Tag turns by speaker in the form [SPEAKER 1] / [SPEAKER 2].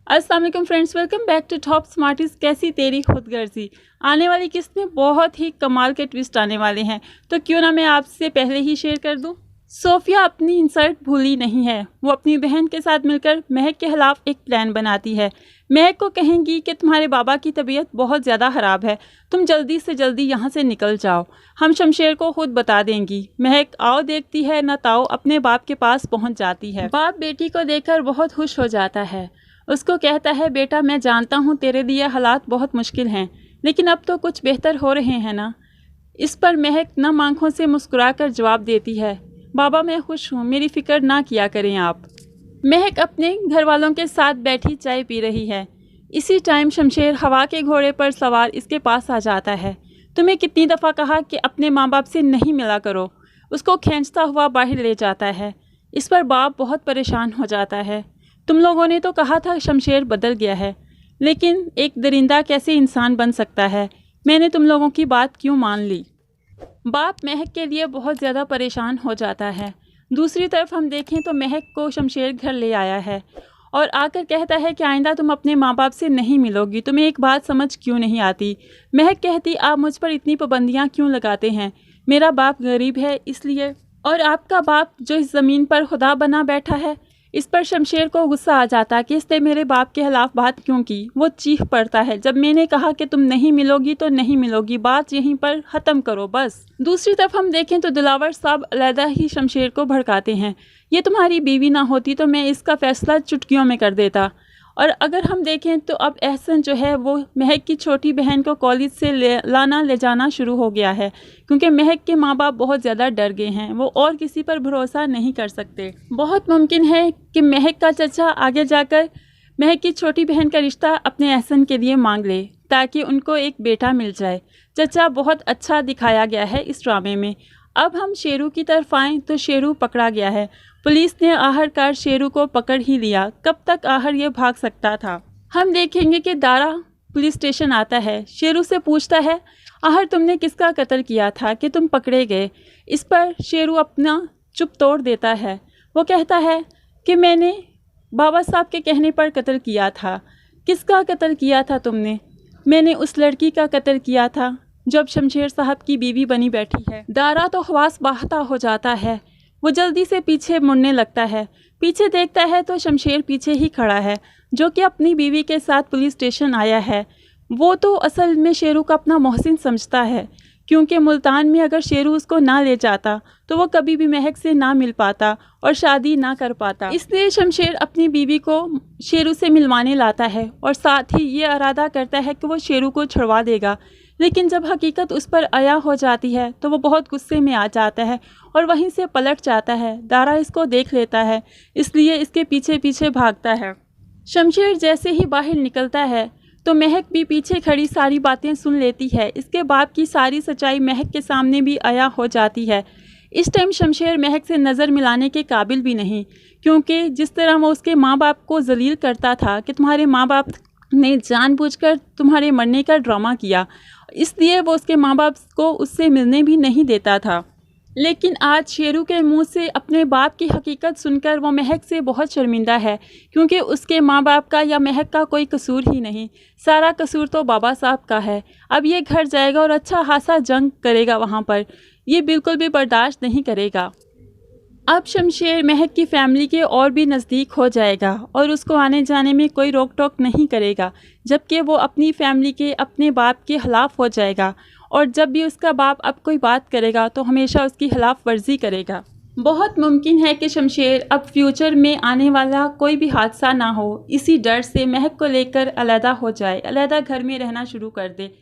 [SPEAKER 1] अस्सलाम वालेकुम friends, welcome back to top smartest. कैसी तेरी खुदगर्जी। आने वाली किस्त में बहुत ही कमाल के ट्विस्ट आने वाले हैं, तो क्यों ना मैं आपसे पहले ही शेयर कर दूं। सोफिया अपनी इंसल्ट भूली नहीं है। वो अपनी बहन के साथ मिलकर महक के खिलाफ एक प्लान बनाती है। महक को कहेंगी कि तुम्हारे बाबा की तबीयत बहुत ज़्यादा ख़राब है, तुम जल्दी से जल्दी यहाँ से निकल जाओ, हम शमशेर को खुद बता देंगी। महक आओ देखती है न ताओ अपने बाप के पास पहुँच जाती है। बाप बेटी को देखकर बहुत खुश हो जाता है। उसको कहता है, बेटा मैं जानता हूँ तेरे लिए हालात बहुत मुश्किल हैं, लेकिन अब तो कुछ बेहतर हो रहे हैं ना। इस पर महक नम आँखों से मुस्कुराकर जवाब देती है, बाबा मैं खुश हूँ, मेरी फ़िक्र ना किया करें आप। महक अपने घर वालों के साथ बैठी चाय पी रही है। इसी टाइम शमशेर हवा के घोड़े पर सवार इसके पास आ जाता है। तुम्हें कितनी दफ़ा कहा कि अपने माँ बाप से नहीं मिला करो। उसको खींचता हुआ बाहर ले जाता है। इस पर बाप बहुत परेशान हो जाता है। तुम लोगों ने तो कहा था शमशेर बदल गया है, लेकिन एक दरिंदा कैसे इंसान बन सकता है। मैंने तुम लोगों की बात क्यों मान ली। बाप महक के लिए बहुत ज़्यादा परेशान हो जाता है। दूसरी तरफ हम देखें तो महक को शमशेर घर ले आया है और आकर कहता है कि आइंदा तुम अपने माँ बाप से नहीं मिलोगी। तुम्हें एक बात समझ क्यों नहीं आती। महक कहती, आप मुझ पर इतनी पाबंदियाँ क्यों लगाते हैं। मेरा बाप गरीब है इसलिए, और आपका बाप जो इस ज़मीन पर खुदा बना बैठा है। इस पर शमशेर को गुस्सा आ जाता कि इसने मेरे बाप के खिलाफ बात क्यों की। वो चीख पड़ता है, जब मैंने कहा कि तुम नहीं मिलोगी तो नहीं मिलोगी, बात यहीं पर ख़त्म करो बस। दूसरी तरफ हम देखें तो दिलावर साहब अलहदा ही शमशेर को भड़काते हैं। ये तुम्हारी बीवी ना होती तो मैं इसका फ़ैसला चुटकियों में कर देता। और अगर हम देखें तो अब एहसन जो है वो महक की छोटी बहन को कॉलेज से ले जाना शुरू हो गया है, क्योंकि महक के माँ बाप बहुत ज़्यादा डर गए हैं। वो और किसी पर भरोसा नहीं कर सकते। बहुत मुमकिन है कि महक का चचा आगे जाकर महक की छोटी बहन का रिश्ता अपने एहसन के लिए मांग ले, ताकि उनको एक बेटा मिल जाए। चचा बहुत अच्छा दिखाया गया है इस ड्रामे में। अब हम शेरू की तरफ आएँ तो शेरू पकड़ा गया है। पुलिस ने आखिरकार शेरू को पकड़ ही लिया। कब तक आखिर ये भाग सकता था। हम देखेंगे कि दारा पुलिस स्टेशन आता है। शेरू से पूछता है, आखिर तुमने किसका कत्ल किया था कि तुम पकड़े गए। इस पर शेरू अपना चुप तोड़ देता है। वो कहता है कि मैंने बाबा साहब के कहने पर कत्ल किया था। किसका कत्ल किया था तुमने। मैंने उस लड़की का कत्ल किया था जो अब शमशेर साहब की बीवी बनी बैठी है। दारा तो हवास बहता हो जाता है। वो जल्दी से पीछे मुड़ने लगता है। पीछे देखता है तो शमशेर पीछे ही खड़ा है, जो कि अपनी बीवी के साथ पुलिस स्टेशन आया है। वो तो असल में शेरू का अपना मोहसिन समझता है, क्योंकि मुल्तान में अगर शेरू उसको ना ले जाता तो वो कभी भी महक से ना मिल पाता और शादी ना कर पाता। इसलिए शमशेर अपनी बीवी को शेरू से मिलवाने लाता है और साथ ही ये इरादा करता है कि वो शेरू को छुड़वा देगा। लेकिन जब हकीकत उस पर आया हो जाती है तो वो बहुत गुस्से में आ जाता है और वहीं से पलट जाता है। दारा इसको देख लेता है, इसलिए इसके पीछे पीछे भागता है। शमशेर जैसे ही बाहर निकलता है तो महक भी पीछे खड़ी सारी बातें सुन लेती है। इसके बाप की सारी सच्चाई महक के सामने भी आया हो जाती है। इस टाइम शमशेर महक से नज़र मिलाने के काबिल भी नहीं, क्योंकि जिस तरह वो उसके माँ बाप को जलील करता था कि तुम्हारे माँ बाप ने जानबूझकर तुम्हारे मरने का ड्रामा किया, इसलिए वो उसके माँ बाप को उससे मिलने भी नहीं देता था। लेकिन आज शेरू के मुंह से अपने बाप की हकीकत सुनकर वो महक से बहुत शर्मिंदा है, क्योंकि उसके माँ बाप का या महक का कोई कसूर ही नहीं, सारा कसूर तो बाबा साहब का है। अब ये घर जाएगा और अच्छा खासा जंग करेगा वहाँ पर। ये बिल्कुल भी बर्दाश्त नहीं करेगा। अब शमशेर महक की फैमिली के और भी नज़दीक हो जाएगा और उसको आने जाने में कोई रोक टोक नहीं करेगा, जबकि वो अपनी फैमिली के अपने बाप के खिलाफ हो जाएगा। और जब भी उसका बाप अब कोई बात करेगा तो हमेशा उसकी खिलाफ वर्जी करेगा। बहुत मुमकिन है कि शमशेर अब फ्यूचर में आने वाला कोई भी हादसा ना हो, इसी डर से महक को लेकर अलहदा हो जाए, अलहदा घर में रहना शुरू कर दे।